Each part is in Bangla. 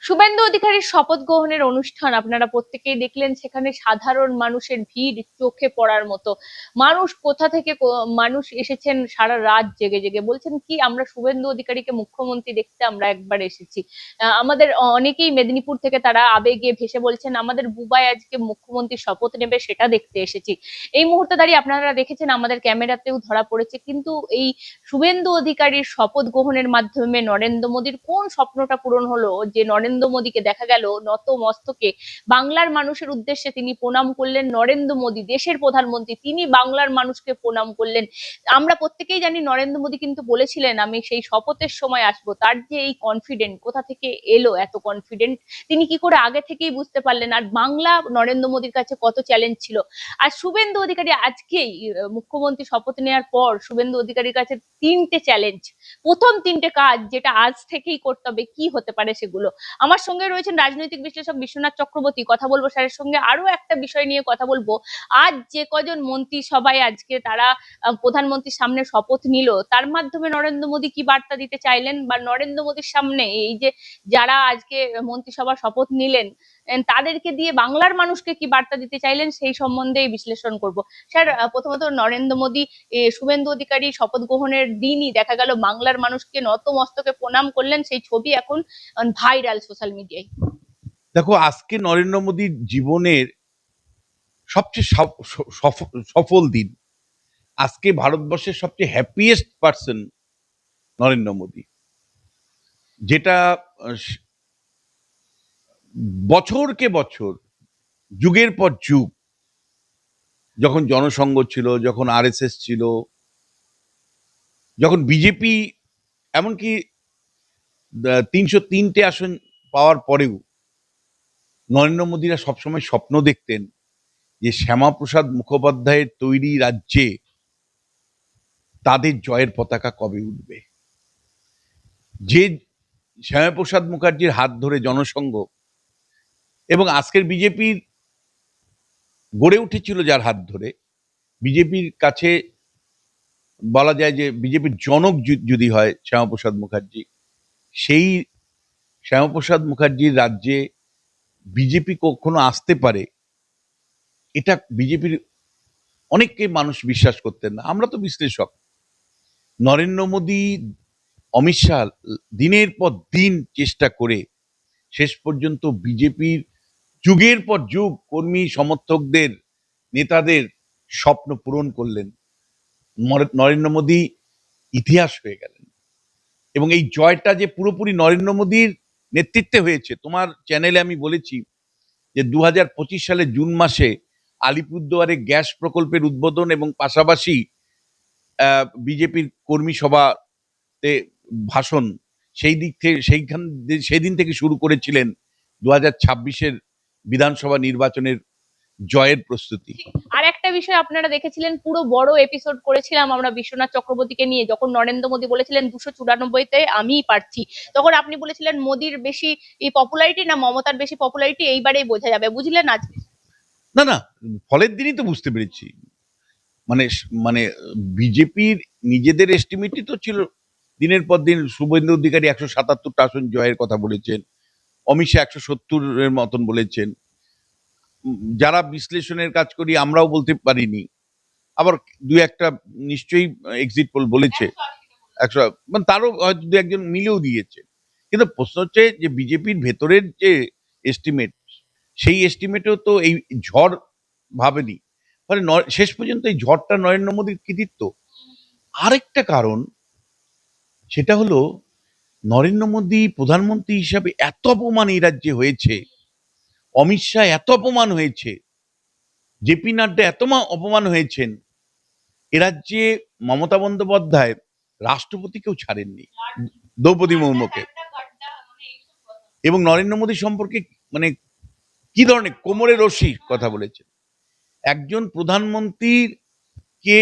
শুভেন্দু অধিকারীর শপথ গ্রহণের অনুষ্ঠান আপনারা প্রত্যেকেই দেখলেন। সেখানে সাধারণ মানুষের ভিড় চোখে পড়ার মতো। মানুষ কোথা থেকে মানুষ এসেছেন সারা রাত জেগে জেগে, বলছেন কি আমরা শুভেন্দু অধিকারীকে মুখ্যমন্ত্রী দেখতে আমরা একবার এসেছি। আমাদের অনেকেই মেদিনীপুর থেকে তারা আবেগে ভেসে বলছেন আমাদের বুবাই আজকে মুখ্যমন্ত্রী শপথ নেবে সেটা দেখতে এসেছি। এই মুহূর্তে দাঁড়িয়ে আপনারা দেখেছেন আমাদের ক্যামেরাতেও ধরা পড়েছে, কিন্তু এই শুভেন্দু অধিকারীর শপথ গ্রহণের মাধ্যমে নরেন্দ্র মোদীর কোন স্বপ্নটা পূরণ হলো যে নরেন্দ্র মোদীকে দেখা গেল নত মস্তকে বাংলার মানুষের উদ্দেশ্যে তিনি প্রণাম করলেন। নরেন্দ্র মোদী দেশের প্রধানমন্ত্রী, তিনি বাংলার মানুষকে প্রণাম করলেন। আমরা প্রত্যেকেই জানি নরেন্দ্র মোদী কিন্তু বলেছিলেন আমি সেই শপথের সময় আসবো। তার যে এই কনফিডেন্ট কোথা থেকে এলো, এত কনফিডেন্ট তিনি কি করে আগে থেকেই বুঝতে পারলেন? আর বাংলা নরেন্দ্র মোদীর কাছে কত চ্যালেঞ্জ ছিল। আর শুভেন্দু অধিকারী আজকেই মুখ্যমন্ত্রী শপথ নেওয়ার পর শুভেন্দু অধিকারীর কাছে তিনটে চ্যালেঞ্জ, প্রথম তিনটে কাজ যেটা আজ থেকেই করতে হবে, কি হতে পারে সেগুলো। আমার সঙ্গে রয়েছেন রাজনৈতিক বিশ্লেষক বিশ্বনাথ চক্রবর্তী, কথা বলবো স্যারের সঙ্গে আরো একটা বিষয় নিয়ে কথা বলবো। আজ যে কজন মন্ত্রী সবাই আজকে তারা প্রধানমন্ত্রীর সামনে শপথ নিল, তার মাধ্যমে নরেন্দ্র মোদী কি বার্তা দিতে চাইলেন, বা নরেন্দ্র মোদীর সামনে এই যে যারা আজকে মন্ত্রিসভা শপথ নিলেন তাদেরকে দিয়ে বাংলার মানুষকে কি বার্তা দিতে চাইলেন সেই সম্বন্ধে বিশ্লেষণ করব। স্যার, প্রথমত নরেন্দ্র মোদী শুভেন্দু অধিকারী শপথ গ্রহণের দিনই দেখা গেল বাংলার মানুষকে নত মস্তকে প্রণাম করলেন, সেই ছবি এখন ভাইরাল সোশ্যাল মিডিয়ায়। দেখো, আজকে নরেন্দ্র মোদীর জীবনের সবচেয়ে সফল দিন। আজকে ভারতবর্ষের সবচেয়ে হ্যাপিয়েস্ট পার্সন নরেন্দ্র মোদী, যেটা বছরকে বছর যুগের পর যুগ, যখন জনসংঘ ছিল, যখন আরএসএস ছিল, যখন বিজেপি এমনকি 303টে আসন পাওয়ার পরেও নরেন্দ্র মোদীরা সবসময় স্বপ্ন দেখতেন যে শ্যামাপ্রসাদ মুখোপাধ্যায়ের তৈরি রাজ্যে তাদের জয়ের পতাকা কবে উঠবে। যে শ্যামাপ্রসাদ মুখার্জির হাত ধরে জনসংঘ এবং আজকের বিজেপির গড়ে উঠেছিল, যার হাত ধরে বিজেপির কাছে বলা যায় যে বিজেপির জনক যদি হয় শ্যামাপ্রসাদ মুখার্জি, সেই শ্যামাপ্রসাদ মুখার্জির রাজ্যে বিজেপি কখনো আসতে পারে এটা বিজেপির অনেককে মানুষ বিশ্বাস করতেন না। আমরা তো বিশ্লেষক। নরেন্দ্র মোদী, অমিত শাহ দিনের পর দিন চেষ্টা করে শেষ পর্যন্ত বিজেপির যুগের পর যুগ কর্মী সমর্থকদের, নেতাদের স্বপ্ন পূরণ করলেন। নরেন্দ্র মোদী ইতিহাস হয়ে গেলেন এবং এই জয়টা যে পুরোপুরি নরেন্দ্র মোদীর নেতৃত্বে হয়েছে। তোমার চ্যানেলে আমি বলেছি যে 2025 সালে জুন মাসে আলিপুরদুয়ারে গ্যাস প্রকল্পের উদ্বোধন এবং পাশাপাশি বিজেপির কর্মী সভাতে ভাষণ, সেই দিক থেকে সেদিন থেকে শুরু করেছিলেন 2026-এর বিধানসভা নির্বাচনের জয়ের প্রস্তুতি। আর একটা বিষয় আপনারা দেখেছিলেন, পুরো বড় এপিসোড করেছিলাম আমরা বিশ্বনাথ চক্রবর্তীকে নিয়ে, যখন নরেন্দ্র মোদী বলেছিলেন 294-তে আমিই প্রার্থী, তখন আপনি বলেছিলেন মোদীর বেশি এই পপুলারিটি না মমতার বেশি পপুলারিটি এইবারেই বোঝা যাবে, বুঝলেন আজকে? না না, ফলের দিনই তো বুঝতে পেরেছি। মানে মানে বিজেপির নিজেদের এস্টিমেটই তো ছিল দিনের পর দিন। শুভেন্দু অধিকারী 177টা আসন জয়ের কথা বলেছেন, অমিত শাহ 170-এর মতন বলেছেন। যারা বিশ্লেষণের কাজ করি আমরাও বলতে পারিনি, আবার দু একটা নিশ্চয়ই এক্সিট পোল বলেছে 100, মানে তারও হয়তো দু একজন মিলেও দিয়েছে। কিন্তু প্রশ্ন হচ্ছে যে বিজেপির ভেতরের যে এস্টিমেট, সেই এস্টিমেটেও তো এই ঝড় ভাবেনি। মানে শেষ পর্যন্ত এই ঝড়টা নরেন্দ্র মোদীর কৃতিত্ব। আরেকটা কারণ, সেটা হলো নরেন্দ্র মোদী প্রধানমন্ত্রী হিসাবে এত অপমান এই রাজ্যে হয়েছে, অমিত শাহ এত অপমান হয়েছে, জেপি নাড্ডা এত অপমান হয়েছেন, এ রাজ্যে মমতা বন্দ্যোপাধ্যায় রাষ্ট্রপতিকেও ছাড়েননি, দ্রৌপদী মুর্মুকে। এবং নরেন্দ্র মোদী সম্পর্কে মানে কি ধরনের কোমরে রশি কথা বলেছেন। একজন প্রধানমন্ত্রীর কে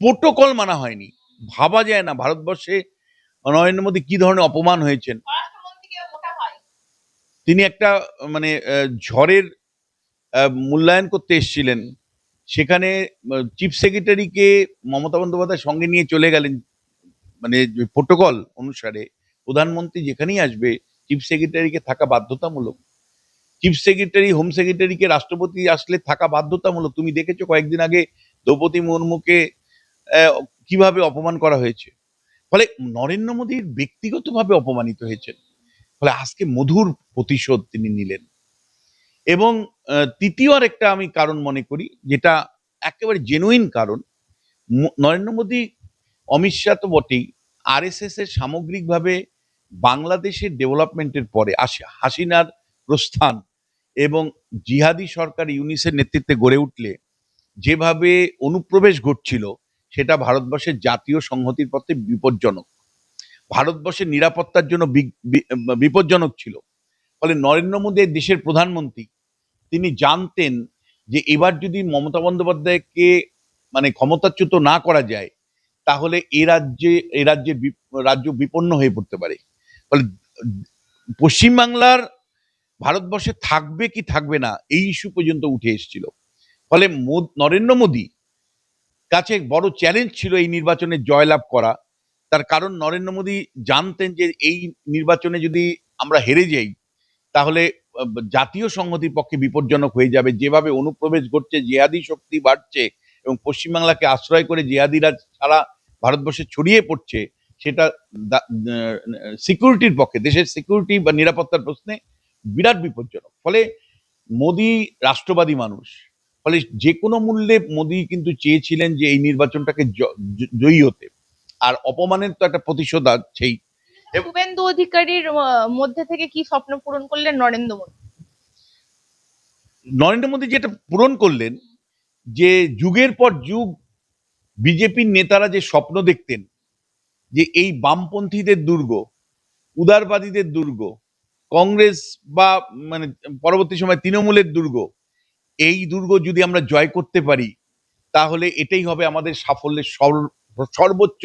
প্রোটোকল মানা হয়নি, ভাবা যায় না ভারতবর্ষে নরেন্দ্র মোদী কি ধরনের অপমান হয়েছেন। তিনি একটা মানে ঝড়ের মূল্যায়ন করতে এসেছিলেন, সেখানে চিফ সেক্রেটারিকে মমতা বন্দ্যোপাধ্যায় সঙ্গে নিয়ে চলে গেলেন। মানে প্রোটোকল অনুসারে প্রধানমন্ত্রী যেখানেই আসবে চিফ সেক্রেটারিকে থাকা বাধ্যতামূলক। চিফ সেক্রেটারি, হোম সেক্রেটারিকে রাষ্ট্রপতি আসলে থাকা বাধ্যতামূলক। তুমি দেখেছো কয়েকদিন আগে দ্রৌপদী মুর্মুকে কিভাবে অপমান করা হয়েছে। ফলে নরেন্দ্র মোদীর ব্যক্তিগতভাবে অপমানিত হয়েছেন। ফলে আজকে মধুর প্রতিশোধ তিনি নিলেন। এবং তৃতীয় আরেকটা আমি কারণ মনে করি, যেটা একেবারে জেনুইন কারণ, নরেন্দ্র মোদী, অমিত শাহ তো বটেই, আরএসএস এর সামগ্রিকভাবে বাংলাদেশের ডেভেলপমেন্টের পরে হাসিনার প্রস্থান এবং জিহাদি সরকার ইউনিসের নেতৃত্বে গড়ে উঠলে যেভাবে অনুপ্রবেশ ঘটছিল, সেটা ভারতবর্ষের জাতীয় সংহতির পথে বিপজ্জনক, ভারতবর্ষের নিরাপত্তার জন্য বিপজ্জনক ছিল। ফলে নরেন্দ্র মোদী দেশের প্রধানমন্ত্রী, তিনি জানতেন যে এবার যদি মমতা বন্দ্যোপাধ্যায়কে মানে ক্ষমতাচ্যুত না করা যায়, তাহলে রাজ্য বিপন্ন হয়ে পড়তে পারে। ফলে পশ্চিমবাংলার ভারতবর্ষে থাকবে কি থাকবে না, এই ইস্যু পর্যন্ত উঠে এসেছিল। ফলে নরেন্দ্র মোদী কাছে বড় চ্যালেঞ্জ ছিল এই নির্বাচনে জয়লাভ করা। তার কারণ নরেন্দ্র মোদী জানতেন যে এই নির্বাচনে যদি আমরা হেরে যাই, তাহলে জাতীয় সংহতির পক্ষে বিপজ্জনক হয়ে যাবে। যেভাবে অনুপ্রবেশ ঘটছে, জিহাদি শক্তি বাড়ছে এবং পশ্চিমবাংলাকে আশ্রয় করে জিহাদিরা সারা ভারতবর্ষে ছড়িয়ে পড়ছে, সেটা সিকিউরিটির পক্ষে, দেশের সিকিউরিটি বা নিরাপত্তার প্রশ্নে বিরাট বিপজ্জনক। ফলে মোদী রাষ্ট্রবাদী মানুষ, ফলে যে কোনো মূল্যে মোদী কিন্তু চেয়েছিলেন যে এই নির্বাচনটাকে জয়ী হতে, আর অপমানের তো একটা প্রতিশোধ আছেই। শুভেন্দু অধিকারীর মধ্যে থেকে কি স্বপ্ন পূরণ করলেন নরেন্দ্র মোদী? নরেন্দ্র মোদী যেটা পূরণ করলেন, যে যুগের পর যুগ বিজেপির নেতারা যে স্বপ্ন দেখতেন যে এই বামপন্থীদের দুর্গ, উদারবাদীদের দুর্গ, কংগ্রেস বা মানে পরবর্তী সময় তৃণমূলের দুর্গ, এই দুর্গ যদি আমরা জয় করতে পারি, তাহলে এটাই হবে আমাদের সাফল্যের সর্বোচ্চ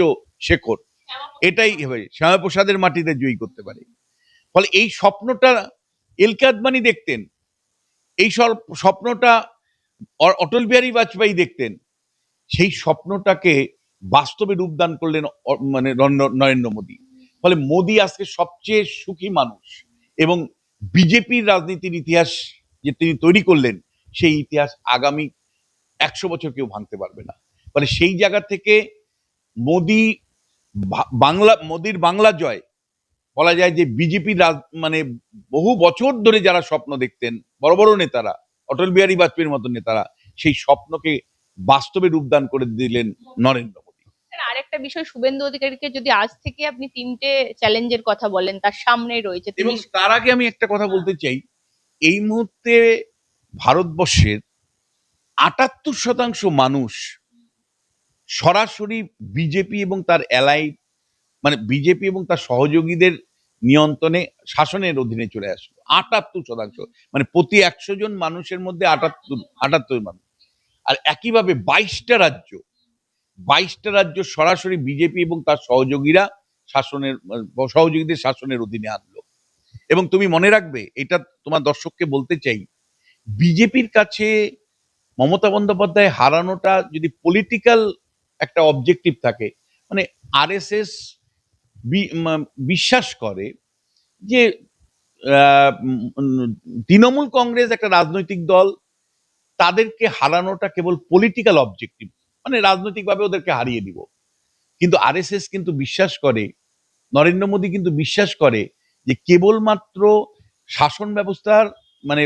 শেখর। এটাই হবে শ্যামাপ্রসাদের মাটিতে জয়ী করতে পারে। ফলে এই স্বপ্নটা এলকে আদবানি দেখতেন, এই স্বপ্নটা অটল বিহারী বাজপেয়ী দেখতেন। সেই স্বপ্নটাকে বাস্তবে রূপদান করলেন মানে নরেন্দ্র মোদী। ফলে মোদী আজকে সবচেয়ে সুখী মানুষ, এবং বিজেপির রাজনীতির ইতিহাস যে তিনি তৈরি করলেন, সেই ইতিহাস আগামী 100 বছর কেউ ভাঙতে পারবে না। ফলে সেই জায়গা থেকে মোদীর বাংলা জয়, বলা যায় যে বিজেপির মানে বহু বছর ধরে যারা স্বপ্ন দেখতেন, বড় বড় নেতারা, অটল বিহারী বাজপেয়ীর মতো নেতারা, সেই স্বপ্নকে বাস্তবে রূপদান করে দিলেন নরেন্দ্র মোদী। আরেকটা বিষয়, শুভেন্দু অধিকারীকে যদি আজ থেকে আপনি 3টে চ্যালেঞ্জের কথা বলেন, তার সামনে রয়েছে, এবং তার আগে আমি একটা কথা বলতে চাই, এই মুহূর্তে ভারতবর্ষের 78% মানুষ সরাসরি বিজেপি এবং তার মানে বিজেপি এবং তার সহযোগীদের নিয়ন্ত্রণে, শাসনের অধীনে চলে আসলো। 78%, মানে প্রতি 100 জন মানুষের মধ্যে 78 মানুষ। আর একইভাবে 22টা রাজ্য সরাসরি বিজেপি এবং তার সহযোগীদের শাসনের অধীনে আনলো। এবং তুমি মনে রাখবে, এটা তোমার দর্শককে বলতে চাই, বিজেপির কাছে মমতা বন্দ্যোপাধ্যায় হারানোটা যদি পলিটিক্যাল একটা অবজেক্টিভ থাকে, মানে আরএসএস বিশ্বাস করে যে তৃণমূল কংগ্রেস একটা রাজনৈতিক দল, তাদেরকে হারানোটা কেবল পলিটিক্যাল অবজেক্টিভ, মানে রাজনৈতিকভাবে ওদেরকে হারিয়ে দিব। কিন্তু আরএসএস কিন্তু বিশ্বাস করে, নরেন্দ্র মোদী কিন্তু বিশ্বাস করে যে কেবলমাত্র শাসন ব্যবস্থার মানে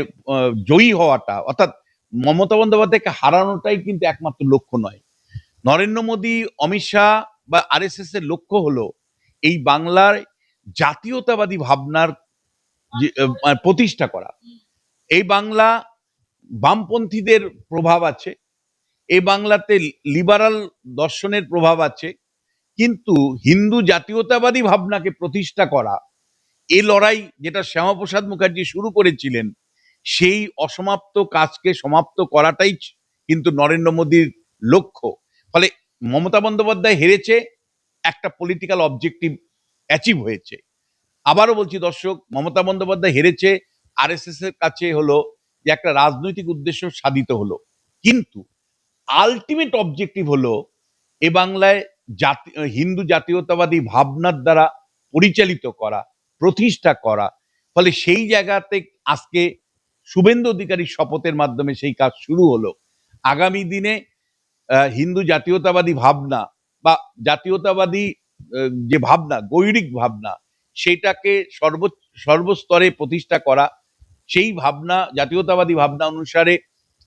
জয়ী হওয়াটা, অর্থাৎ মমতা বন্দ্যোপাধ্যায়কে হারানোটাই কিন্তু একমাত্র লক্ষ্য নয়। নরেন্দ্র মোদী, অমিত শাহ বা আরএসএস এর লক্ষ্য হলো এই বাংলার জাতীয়তাবাদী ভাবনার প্রতিষ্ঠা করা। এই বাংলা বামপন্থীদের প্রভাব আছে, এই বাংলাতে লিবারাল দর্শনের প্রভাব আছে, কিন্তু হিন্দু জাতীয়তাবাদী ভাবনাকে প্রতিষ্ঠা করা, এই লড়াই যেটা শ্যামাপ্রসাদ মুখার্জি শুরু করেছিলেন, সেই অসমাপ্ত কাজকে সমাপ্ত করাটাই কিন্তু নরেন্দ্র মোদীর লক্ষ্য। ফলে মমতা বন্দ্যোপাধ্যায় হেরেছে, একটা পলিটিক্যাল অবজেক্টিভ অ্যাচিভ হয়েছে। আবারও বলছি দর্শক, মমতা বন্দ্যোপাধ্যায় হেরেছে, আরএসএস এর কাছে হলো যে একটা রাজনৈতিক উদ্দেশ্য সাধিত হলো, কিন্তু আলটিমেট অবজেক্টিভ হলো এ বাংলায় হিন্দু জাতীয়তাবাদী ভাবনার দ্বারা পরিচালিত করা, প্রতিষ্ঠা করা ফলে সেই জায়গাতে আজকে শুভেন্দু অধিকারীর শপথের মাধ্যমে সেই কাজ শুরু হলো। আগামী দিনে হিন্দু জাতীয়তাবাদী ভাবনা বা জাতীয়তাবাদী যে ভাবনা, গৈরিক ভাবনা, সেটাকে সর্বস্তরে প্রতিষ্ঠা করা, সেই ভাবনা, জাতীয়তাবাদী ভাবনা অনুসারে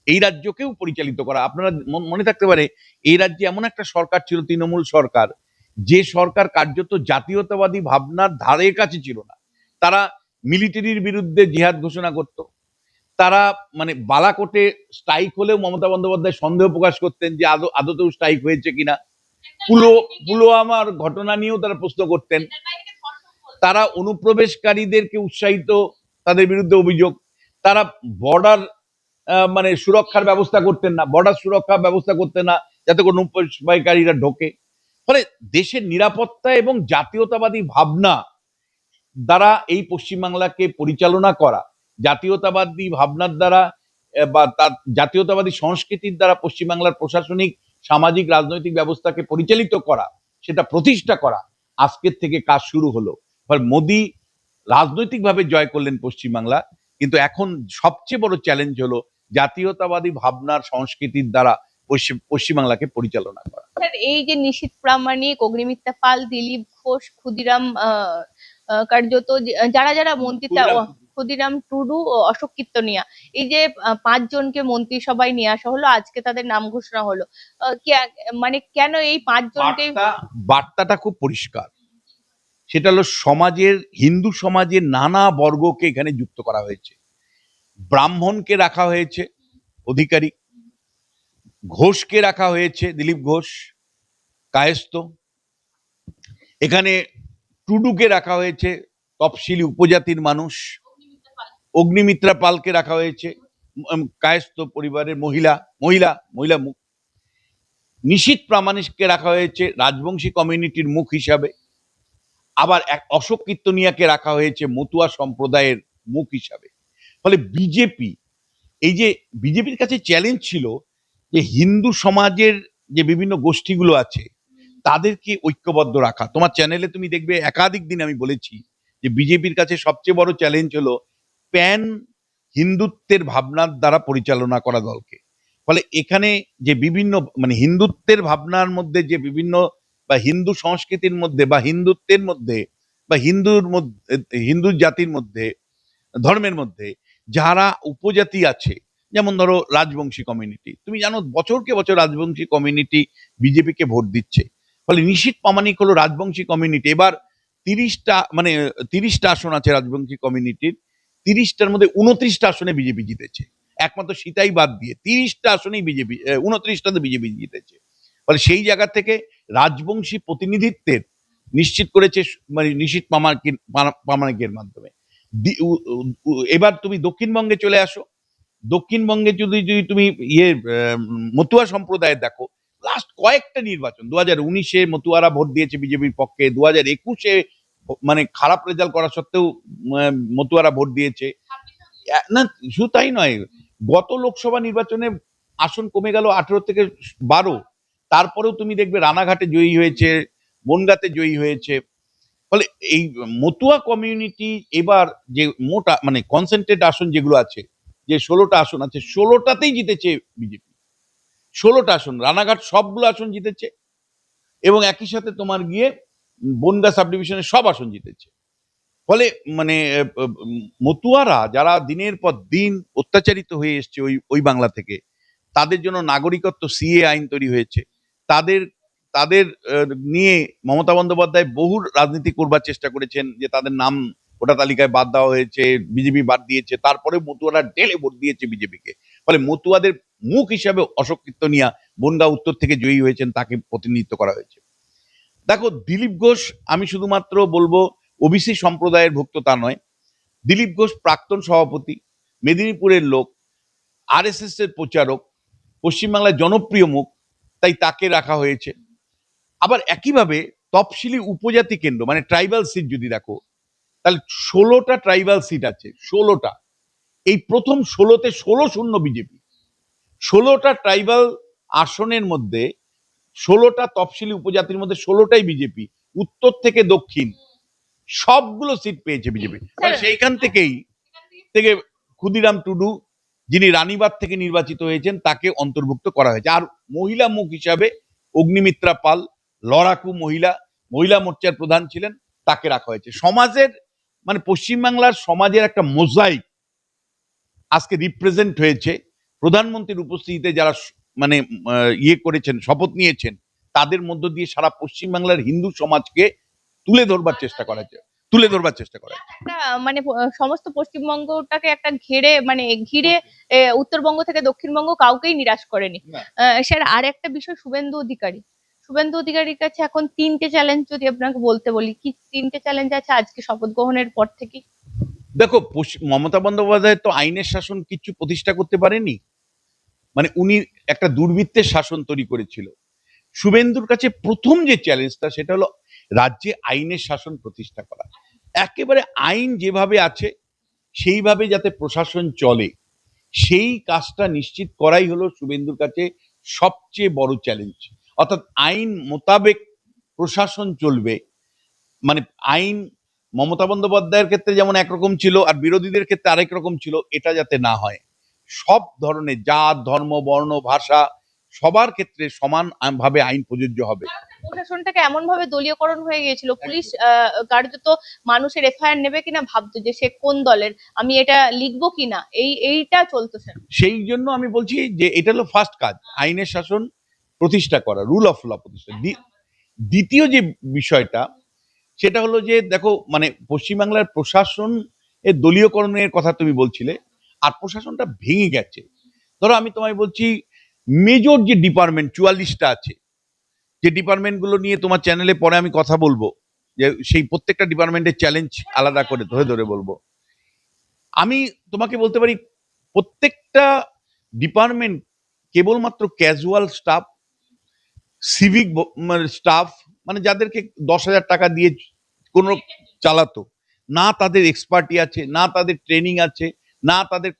এই রাজ্যকেও পরিচালিত করা। আপনারা মনে থাকতে পারে এই রাজ্যে এমন একটা সরকার ছিল, তৃণমূল সরকার, যে সরকার কার্যত জাতীয়তাবাদী ভাবনার ধারে কাছে ছিল না। তারা মিলিটারির বিরুদ্ধে জিহাদ ঘোষণা করত। তারা মানে বালাকোটে স্ট্রাইক হলেও মমতা বন্দ্যোপাধ্যায় সন্দেহ প্রকাশ করতেন যে আদতেও স্ট্রাইক হয়েছে কিনা। পুলওয়ামার ঘটনা নিয়েও তারা প্রশ্ন করতেন। তারা অনুপ্রবেশকারীদেরকে উৎসাহিত, তাদের বিরুদ্ধে অভিযোগ। তারা বর্ডার মানে সুরক্ষার ব্যবস্থা করতেন না, বর্ডার সুরক্ষার ব্যবস্থা করতেন না যাতে কোনো অনুপ্রবেশকারীরা ঢোকে। ফলে দেশের নিরাপত্তা এবং জাতীয়তাবাদী ভাবনা দ্বারা এই পশ্চিমবাংলাকে পরিচালনা করা, জাতীয়তাবাদী ভাবনার দ্বারা বা তার জাতীয়তাবাদী সংস্কৃতির দ্বারা পশ্চিমবাংলার প্রশাসনিক, সামাজিক, রাজনৈতিক ব্যবস্থাকে পরিচালিত করা, সেটা প্রতিষ্ঠা করা, আজকের থেকে কাজ শুরু হলো। ফলে মোদী রাজনৈতিকভাবে জয় করলেন পশ্চিমবাংলা, কিন্তু এখন সবচেয়ে বড় চ্যালেঞ্জ হলো জাতীয়তাবাদী ভাবনার সংস্কৃতির দ্বারা পশ্চিমবাংলাকে পরিচালনা করা। স্যার, এই যে নিশীথ প্রামাণিক, অগ্নিমিত্রা পাল, দিলীপ ঘোষ, ক্ষুদিরাম কার্যত যারা যারা মন্ত্রিতা, ক্ষুদিরাম টুডু ও অশোক কীর্তনিয়া, এই যে 5 জনকে মন্ত্রিসভায় নিয়ে আসা হলো, আজকে তাদের নাম ঘোষণা হলো, মানে কেন এই 5 জনকে? বার্তাটা খুব পরিষ্কার, সেটা হলো সমাজের, হিন্দু সমাজের নানা বর্গকে এখানে যুক্ত করা হয়েছে। ব্রাহ্মণকে রাখা হয়েছে অধিকারী, ঘোষকে রাখা হয়েছে, দিলীপ ঘোষ কায়স্থ, এখানে টুডুকে রাখা হয়েছে তফসিলি উপজাতির মানুষ, অগ্নিমিত্রা পালকে রাখা হয়েছে কায়স্থ পরিবারের মহিলা মুখ, নিশীথ প্রামাণিককে রাখা হয়েছে রাজবংশী কমিউনিটির মুখ হিসাবে, আবার অশোক কীর্তনিয়াকে রাখা হয়েছে মতুয়া সম্প্রদায়ের মুখ হিসাবে। ফলে বিজেপির কাছে চ্যালেঞ্জ ছিল যে হিন্দু সমাজের যে বিভিন্ন গোষ্ঠীগুলো আছে তাদেরকে ঐক্যবদ্ধ রাখা। তোমার চ্যানেলে তুমি দেখবে একাধিক দিন আমি বলেছি যে বিজেপির কাছে সবচেয়ে বড় চ্যালেঞ্জ হলো প্যান হিন্দুত্বের ভাবনার দ্বারা পরিচালনা করা দলকে। ফলে এখানে যে বিভিন্ন মানে হিন্দুত্বের ভাবনার মধ্যে যে বিভিন্ন বা হিন্দু সংস্কৃতির মধ্যে বা হিন্দুত্বের মধ্যে বা হিন্দু জাতির মধ্যে, ধর্মের মধ্যে যারা উপজাতি আছে, যেমন ধরো রাজবংশী কমিউনিটি, তুমি জানো বছরকে বছর রাজবংশী কমিউনিটি বিজেপিকে ভোট দিচ্ছে। ফলে নিশীথ প্রামাণিক হলো রাজবংশী কমিউনিটি। এবার 30টা আসন আছে রাজবংশী কমিউনিটির, 30টার মধ্যে 29টা আসনে বিজেপি জিতেছে, একমাত্র সীতাই বাদ দিয়ে 30টা আসনেই বিজেপি, 29টাতে বিজেপি জিতেছে। ফলে সেই জায়গা থেকে রাজবংশী প্রতিনিধিত্বের নিশ্চিত করেছে মানে নিশীথ প্রামাণিকের মাধ্যমে। এবার তুমি দক্ষিণবঙ্গে চলে আসো, দক্ষিণবঙ্গে যদি তুমি মতুয়া সম্প্রদায়ের দেখো, লাস্ট কয়েকটা নির্বাচন, 2019-এ মতুয়ারা ভোট দিয়েছে বিজেপির পক্ষে, 2021-এ মানে খারাপ রেজাল্ট করা সত্ত্বেও মতুয়ারা ভোট দিয়েছে। না শুধু তাই নয়, গত লোকসভা নির্বাচনে আসন কমে গেল 18 থেকে 12, তারপরেও তুমি দেখবে রানাঘাটে জয়ী হয়েছে, বনগাঁতে জয়ী হয়েছে। ফলে এই মতুয়া কমিউনিটি এবার যে মোটা মানে কনসেন্ট্রেট আসন যেগুলো আছে, যে 16টা আসন আছে, 16টাতেই জিতেছে বিজেপি। 16টা আসন, রানাঘাট সবগুলো আসন জিতেছে, এবং একই সাথে তোমার গিয়ে বনগাঁ সাব ডিভিশনের সব আসন জিতেছে। ফলে মানে মতুয়ারা যারা দিনের পর দিন অত্যাচারিত হয়ে এসছে ওই বাংলা থেকে, তাদের জন্য নাগরিকত্ব সিএ আইন তৈরি হয়েছে। তাদের নিয়ে মমতা বন্দ্যোপাধ্যায় বহু রাজনীতি করবার চেষ্টা করেছেন, যে তাদের নাম ভোটার তালিকায় বাদ দেওয়া হয়েছে, বিজেপি বাদ দিয়েছে, তারপরে মতুয়ারা ঢেলে ভোট দিয়েছে বিজেপিকে। ফলে মতুয়াদের মুখ হিসাবে অশোক কীর্তনিয়া বনগাঁ উত্তর থেকে জয়ী হয়েছেন, তাকে প্রতিনিধিত্ব করা হয়েছে। দেখো দিলীপ ঘোষ, আমি শুধুমাত্র বলবো ওবিসি সম্প্রদায়ের ভুক্ত তা নয়, দিলীপ ঘোষ প্রাক্তন সভাপতি, মেদিনীপুরের লোক, আরএসএস এর প্রচারক, পশ্চিমবাংলার জনপ্রিয় মুখ, তাই তাকে রাখা হয়েছে। আবার একইভাবে তফসিলি উপজাতি কেন্দ্র মানে ট্রাইবাল সিট যদি দেখো, তাহলে 16টা ট্রাইবাল সিট আছে, 16টা। এই প্রথম 16তে 16-0 বিজেপি। 16টা ট্রাইবাল আসনের মধ্যে 16টা তফসিলি উপজাতির মধ্যে 16টাই বিজেপি, উত্তর থেকে দক্ষিণ সবগুলো সিট পেয়েছে বিজেপি। স্যার, সেইখান থেকে ক্ষুদিরাম টুডু, যিনি রানীবাঁধ থেকে নির্বাচিত হয়েছেন, তাকে অন্তর্ভুক্ত করা হয়েছে। আর মহিলা মুখ হিসাবে অগ্নিমিত্রা পাল, লড়াকু মহিলা মোর্চার প্রধান ছিলেন, তাকে রাখা হয়েছে। সমাজের মানে পশ্চিমবাংলার সমাজের একটা মোজাইক আজকে রিপ্রেজেন্ট হয়েছে। প্রধানমন্ত্রীর উপস্থিতিতে যারা মানে ইয়ে করেছেন, শপথ নিয়েছেন, তাদের মধ্য দিয়ে সারা পশ্চিমবাংলার হিন্দু সমাজকে তুলে ধরবার চেষ্টা করা হয়েছে। একটা মানে সমস্ত পশ্চিমবঙ্গটাকে একটা ঘিরে উত্তরবঙ্গ থেকে দক্ষিণবঙ্গ কাউকেই নিরাশ করেনি। না। স্যার, আর একটা বিষয়, শুভেন্দু অধিকারীর কাছে এখন 3টে চ্যালেঞ্জ যদি আপনাকে বলতে বলি, কি 3টে চ্যালেঞ্জ আছে আজকে শপথ গ্রহণের পর থেকে? দেখো, মমতা বন্দ্যোপাধ্যায় তো আইনের শাসন কিছু প্রতিষ্ঠা করতে পারেনি, মানে উনি একটা দুর্বৃত্তের শাসন তৈরি করেছিল। শুভেন্দুর কাছে প্রথম যে চ্যালেঞ্জটা, সেটা হলো রাজ্যে আইনের শাসন প্রতিষ্ঠা করা। একেবারে আইন যেভাবে আছে সেইভাবে যাতে প্রশাসন চলে, সেই কাজটা নিশ্চিত করাই হলো শুভেন্দুর কাছে সবচেয়ে বড় চ্যালেঞ্জ। অর্থাৎ আইন মোতাবেক প্রশাসন চলবে, মানে আইন মমতা বন্দ্যোপাধ্যায়ের ক্ষেত্রে যেমন একরকম ছিল আর বিরোধীদের ক্ষেত্রে আরেক রকম ছিল, এটা যাতে না হয়। সব ধরনের জাত, ধর্ম, বর্ণ, ভাষা সবার ক্ষেত্রে সমান ভাবে আইন প্রযোজ্য হবে। প্রশাসনটাকে এমন ভাবে দলীয়করণ হয়ে গিয়েছিল, পুলিশ কার্যত মানুষের এফআইআর নেবে কিনা ভাবতো যে সে কোন দলের, আমি এটা লিখবো কিনা, এইটা চলতো স্যার। সেই জন্য আমি বলছি যে এটা হলো ফার্স্ট কাজ, আইনের শাসন প্রতিষ্ঠা করা, রুল অফ ল প্রতিষ্ঠা। দ্বিতীয় যে বিষয়টা, সেটা হলো যে দেখো, মানে পশ্চিমবাংলার প্রশাসন এর দলীয়করণের কথা তুমি বলছিলে, আর প্রশাসনটা ভেঙে গেছে। ধরো আমি তোমায় বলছি, মেজর যে ডিপার্টমেন্ট 44টা আছে, যে ডিপার্টমেন্টগুলো নিয়ে তোমার চ্যানেলে পরে আমি কথা বলবো, যে সেই প্রত্যেকটা ডিপার্টমেন্টের চ্যালেঞ্জ আলাদা করে ধরে ধরে বলবো। আমি তোমাকে বলতে পারি, প্রত্যেকটা ডিপার্টমেন্ট কেবলমাত্র ক্যাজুয়াল স্টাফ, সিভিক মানে স্টাফ, মানে যাদেরকে 10,000 টাকা দিয়ে কোনো চালাতো না, তাদের এক্সপার্টি আছে না, তাদের ট্রেনিং আছে না, তাদের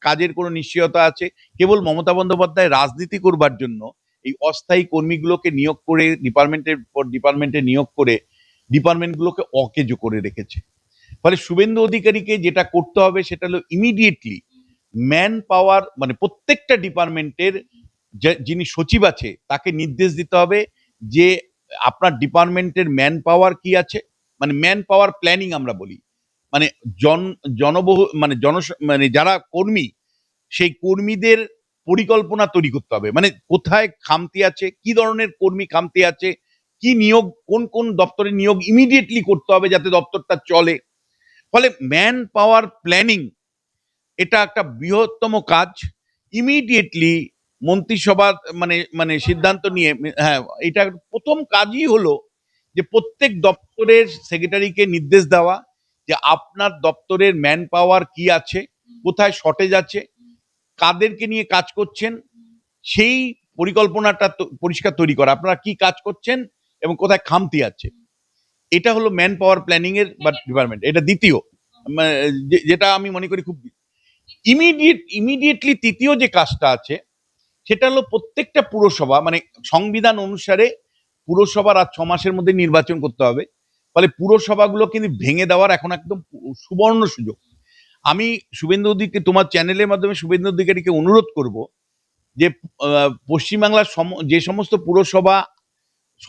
কাজের কোনো নিশ্চয়তা আছে। কেবল মমতা বন্দ্যোপাধ্যায় রাজনীতি করবার জন্য এই অস্থায়ী কর্মীগুলোকে নিয়োগ করে, ডিপার্টমেন্টের পর ডিপার্টমেন্টে নিয়োগ করে ডিপার্টমেন্টগুলোকে অকেজো করে রেখেছে। ফলে শুভেন্দু অধিকারীকে যেটা করতে হবে সেটা হলো ইমিডিয়েটলি ম্যান পাওয়ার, মানে প্রত্যেকটা ডিপার্টমেন্টের যিনি সচিব আছে তাকে নির্দেশ দিতে হবে যে আপনার ডিপার্টমেন্টের ম্যান পাওয়ার কি আছে, মানে ম্যান পাওয়ার প্ল্যানিং আমরা বলি, মানে জনবহু মানে মানে যারা কর্মী, সেই কর্মীদের পরিকল্পনা তৈরি করতে হবে। মানে কোথায় খামতি আছে, কি ধরনের কর্মী খামতি আছে, কি নিয়োগ, কোন কোন দপ্তরে নিয়োগ ইমিডিয়েটলি করতে হবে যাতে দপ্তরটা চলে। ফলে ম্যান পাওয়ার প্ল্যানিং এটা একটা বৃহত্তম কাজ। ইমিডিয়েটলি মন্ত্রিসভা মানে মানে সিদ্ধান্ত নিয়ে, হ্যাঁ, এটা প্রথম কাজই হলো যে প্রত্যেক দপ্তরের সেক্রেটারিকে নির্দেশ দেওয়া যে আপনার দপ্তরের ম্যান পাওয়ার কি আছে, কোথায় শর্টেজ আছে, কাদেরকে নিয়ে কাজ করছেন, সেই পরিকল্পনাটা পরিষ্কার তৈরি করা, আপনারা কি কাজ করছেন এবং কোথায় খামতি আছে। এটা হলো ম্যান পাওয়ার প্ল্যানিং এর বা ডিপার্টমেন্ট। এটা দ্বিতীয়, যেটা আমি মনে করি খুব ইমিডিয়েটলি। তৃতীয় যে কাজটা আছে সেটা হলো প্রত্যেকটা পুরসভা, মানে সংবিধান অনুসারে পুরসভার আর 6 মাসের মধ্যে নির্বাচন করতে হবে। ফলে পুরসভাগুলো কিন্তু ভেঙে দেওয়ার এখন একদম সুবর্ণ সুযোগ। আমি শুভেন্দু অধিকারী, তোমার চ্যানেলের মাধ্যমে শুভেন্দু অধিকারীকে অনুরোধ করব যে পশ্চিমবাংলার যে সমস্ত পুরসভা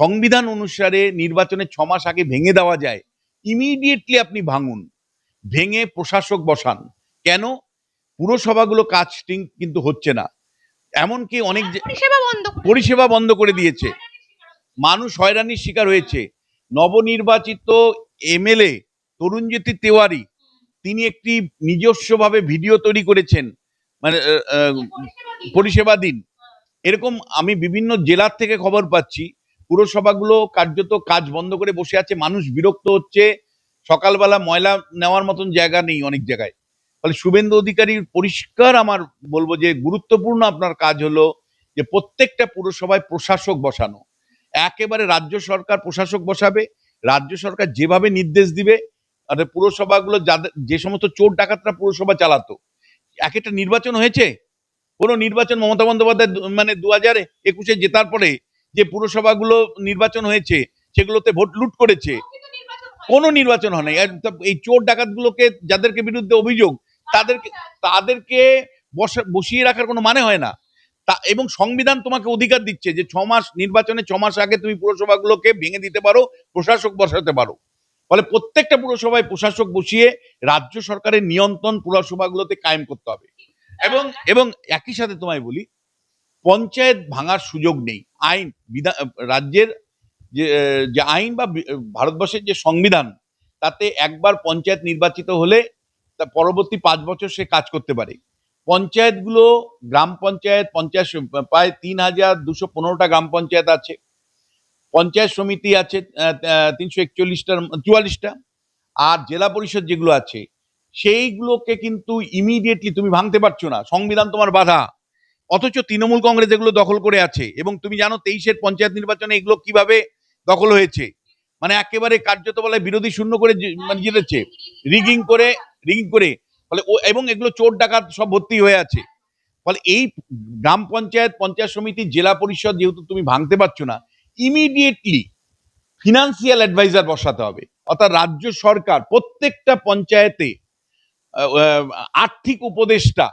সংবিধান অনুসারে নির্বাচনের 6 মাস আগে ভেঙে দেওয়া যায়, ইমিডিয়েটলি আপনি ভাঙুন, ভেঙে প্রশাসক বসান। কেন? পুরসভাগুলো কাজ কিন্তু হচ্ছে না, এমনকি অনেক পরিষেবা বন্ধ করে দিয়েছে, মানুষ হয়রানির শিকার হয়েছে। নবনির্বাচিত এমএলএ তরুণজ্যোতি তেওয়ারি, তিনি একটি নিজস্বভাবে ভিডিও তৈরি করেছেন, মানে পরিষেবা দিন। এরকম আমি বিভিন্ন জেলার থেকে খবর পাচ্ছি, পুরসভাগুলো কার্যত কাজ বন্ধ করে বসে আছে, মানুষ বিরক্ত হচ্ছে, সকালবেলা ময়লা নেওয়ার মতন জায়গা নেই অনেক জায়গায়। ফলে শুভেন্দু অধিকারীর পরিষ্কার আমার বলবো যে গুরুত্বপূর্ণ আপনার কাজ হলো যে প্রত্যেকটা পুরসভায় প্রশাসক বসানো। একেবারে রাজ্য সরকার প্রশাসক বসাবে, রাজ্য সরকার যেভাবে নির্দেশ দিবে, আর পুরসভাগুলো যে সমস্ত চোর ডাকাতরা পুরসভা চালাতো, এক একটা নির্বাচন হয়েছে, কোনো নির্বাচন মমতা বন্দ্যোপাধ্যায় মানে 2021-এ জেতার পরে যে পুরসভাগুলো নির্বাচন হয়েছে সেগুলোতে ভোট লুট করেছে, কোনো নির্বাচন হয় না। এই চোর ডাকাত গুলোকে, যাদেরকে বিরুদ্ধে অভিযোগ, তাদেরকে তাদেরকে বসিয়ে রাখার কোনো মানে হয় না। এবং সংবিধান তোমাকে অধিকার দিচ্ছে যে 6 মাস, নির্বাচনে 6 মাস আগে তুমি পুরসভাগুলোকে ভেঙে দিতে পারো, প্রশাসক বসাতে পারো। ফলে প্রত্যেকটা পুরসভায় প্রশাসক বসিয়ে রাজ্য সরকারের নিয়ন্ত্রণ পুরসভাগুলোতে কায়েম করতে হবে। এবং এবং একই সাথে তোমায় বলি, পঞ্চায়েত ভাঙার সুযোগ নেই। আইন, রাজ্যের যে আইন বা ভারতবর্ষের যে সংবিধান, তাতে একবার পঞ্চায়েত নির্বাচিত হলে তা পরবর্তী 5 বছর সে কাজ করতে পারে। পঞ্চায়েতগুলো, গ্রাম পঞ্চায়েত প্রায় 3215টা গ্রাম পঞ্চায়েত আছে, পঞ্চায়েত সমিতি আছে 344টা, আর জেলা পরিষদ যেগুলো আছে সেইগুলোকে কিন্তু ইমিডিয়েটলি তুমি ভাঙতে পারছো না, সংবিধান তোমার বাধা। অথচ তৃণমূল কংগ্রেস এগুলো দখল করে আছে। এবং তুমি জানো 23-এর পঞ্চায়েত নির্বাচনে এগুলো কিভাবে দখল হয়েছে, মানে একেবারে কার্যত বলে বিরোধী শূন্য করে মানে জিতেছে, রিগিং করে। ফলে এবং এগুলো চোর ডাকাত সব ভর্তি হয়ে আছে। ফলে এই গ্রাম পঞ্চায়েত, পঞ্চায়েত সমিতি, জেলা পরিষদ যেহেতু তুমি ভাঙতে পারছো না, ইমিডিয়েটলি ফিনান্সিয়াল অ্যাডভাইজার বসাতে হবে। অর্থাৎ রাজ্য সরকার প্রত্যেকটা পঞ্চায়েতে আর্থিক উপদেষ্টা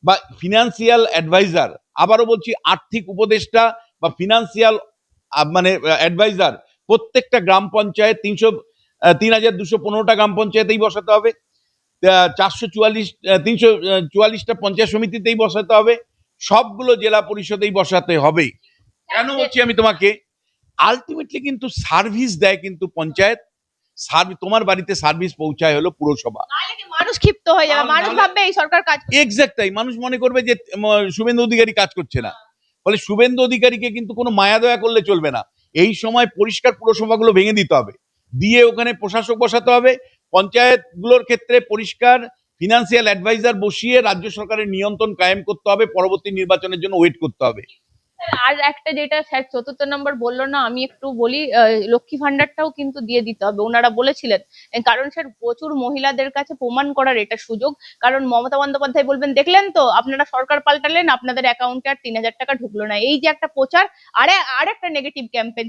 বা ফিনান্সিয়াল অ্যাডভাইজার, আবারও বলছি আর্থিক উপদেষ্টা বা ফিনান্সিয়াল মানে অ্যাডভাইজার প্রত্যেকটা গ্রাম পঞ্চায়েত 3215টা গ্রাম পঞ্চায়েতেই বসাতে হবে, 344টা পঞ্চায়েত সমিতিতেই বসাতে হবে, সবগুলো জেলা পরিষদেই বসাতে হবে। কেন বলছি আমি তোমাকে, আলটিমেটলি কিন্তু সার্ভিস দেয় কিন্তু পঞ্চায়েত, তোমার বাড়িতে সার্ভিস পৌঁছায় হলো পুরসভা। মানুষ ক্ষিপ্ত হয়ে যাবে, মানুষ ভাববে এই সরকার কাজ করছে। এক্স্যাক্ট তাই, মানুষ মনে করবে যে শুভেন্দু অধিকারী কাজ করছে না। ফলে শুভেন্দু অধিকারীকে কিন্তু কোনো মায়া দয়া করলে চলবে না। এই সময় পরিষ্কার পুরসভাগুলো ভেঙে দিতে হবে, দিয়ে ওখানে প্রশাসক বসাতে হবে। পঞ্চায়েত গুলোর ক্ষেত্রে পরিষ্কার ফিনান্সিয়াল অ্যাডভাইজার বসিয়ে রাজ্য সরকারের নিয়ন্ত্রণ কায়েম করতে হবে, পরবর্তী নির্বাচনের জন্য ওয়েট করতে হবে। আর একটা যেটা স্যার 4র্থ নম্বর বললো না, আমি একটু বলি, লক্ষ্মী ভান্ডারটাও কিন্তু দিয়ে দিতে হবে, ওনারা বলেছিলেন। কারণ স্যার প্রচুর মহিলাদের কাছে প্রমাণ করার এটা সুযোগ। কারণ মমতা বন্দ্যোপাধ্যায় বলবেন, দেখলেন তো আপনারা সরকার পাল্টালেন, আপনাদের অ্যাকাউন্টে আর 3000 টাকা ঢুকলো না। এই যে একটা প্রচার, আর একটা নেগেটিভ ক্যাম্পেইন।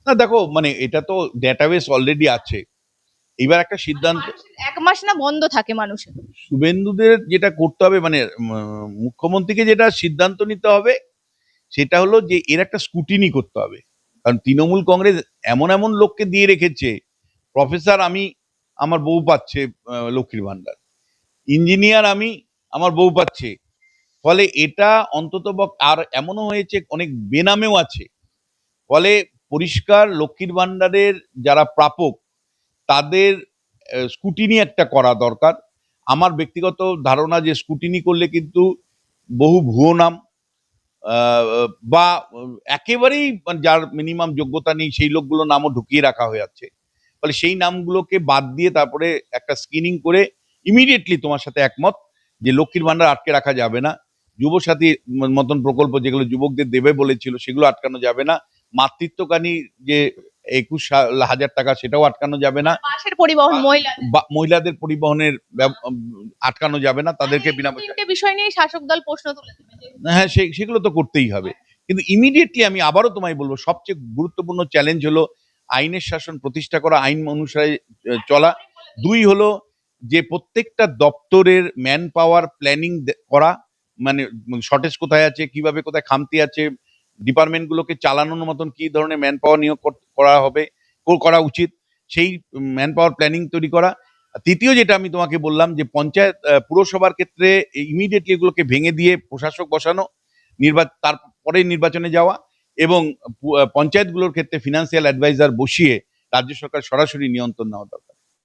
না দেখো, মানে এটা তো ডেটাবেস অলরেডি আছে। এবার একটা সিদ্ধান্ত, 1 মাস না বন্ধ থাকে মানুষের। শুভেন্দুদের যেটা করতে হবে, মানে মুখ্যমন্ত্রীকে যেটা সিদ্ধান্ত নিতে হবে সেটা হলো যে এর একটা স্কুটিনি করতে হবে। কারণ তৃণমূল কংগ্রেস এমন এমন লোককে দিয়ে রেখেছে, প্রফেসর আমি, আমার বউ পাচ্ছে লক্ষ্মীর ভান্ডার, ইঞ্জিনিয়ার আমি, আমার বউ পাচ্ছে। ফলে এটা অন্তত আর এমনও হয়েছে অনেক বেনামেও আছে। ফলে পরিষ্কার লক্ষ্মীর ভান্ডারের যারা প্রাপক তাদের স্কুটিনি একটা করা দরকার। আমার ব্যক্তিগত ধারণা যে স্কুটিনি করলে কিন্তু বহু ভুয়ো নাম বা একেবারেই যার মিনিমাম যোগ্যতা নেই সেই লোকগুলো নামও ঢুকিয়ে রাখা হয়ে যাচ্ছে। ফলে সেই নামগুলোকে বাদ দিয়ে তারপরে একটা স্ক্রিনিং করে ইমিডিয়েটলি, তোমার সাথে একমত যে লক্ষ্মীর ভান্ডার আটকে রাখা যাবে না, যুবসাথী মতন প্রকল্প যেগুলো যুবকদের দেবে বলেছিল সেগুলো আটকানো যাবে না, মাতৃত্বকালী যে 21,000 টাকা সেটাও আটকানো যাবে না, বাসের পরিবহন, মহিলাদের পরিবহনের আটকানো যাবে না, তাদেরকে বিনা পয়সায়। বিষয় নিয়ে শাসক দল প্রশ্ন তুলেছে। হ্যাঁ, সেগুলো তো করতেই হবে। কিন্তু ইমিডিয়েটলি আমি আবারও তোমায় বলবো, সবচেয়ে গুরুত্বপূর্ণ চ্যালেঞ্জ হলো আইনের শাসন প্রতিষ্ঠা করা, আইন অনুসারে চলা। 2 হলো যে প্রত্যেকটা দপ্তরের ম্যান পাওয়ার প্ল্যানিং করা, মানে শর্টেজ কোথায় আছে, কিভাবে কোথায় খামতি আছে, ডিপার্টমেন্ট গুলোকে চালানোর মতন কি ধরনের ম্যান পাওয়ার নিয়োগ করা উচিত, সেই ম্যান পাওয়ার প্ল্যানিং তৈরি করা। তৃতীয় যেটা আমি তোমাকে বললাম যে পঞ্চায়েত পুরসভার ক্ষেত্রে ইমিডিয়েটলি এগুলোকে ভেঙে দিয়ে প্রশাসক বসানো, তারপরে নির্বাচনে যাওয়া, এবং পঞ্চায়েতগুলোর ক্ষেত্রে ফিনান্সিয়াল অ্যাডভাইজার বসিয়ে রাজ্য সরকার সরাসরি নিয়ন্ত্রণ নেওয়া দরকার।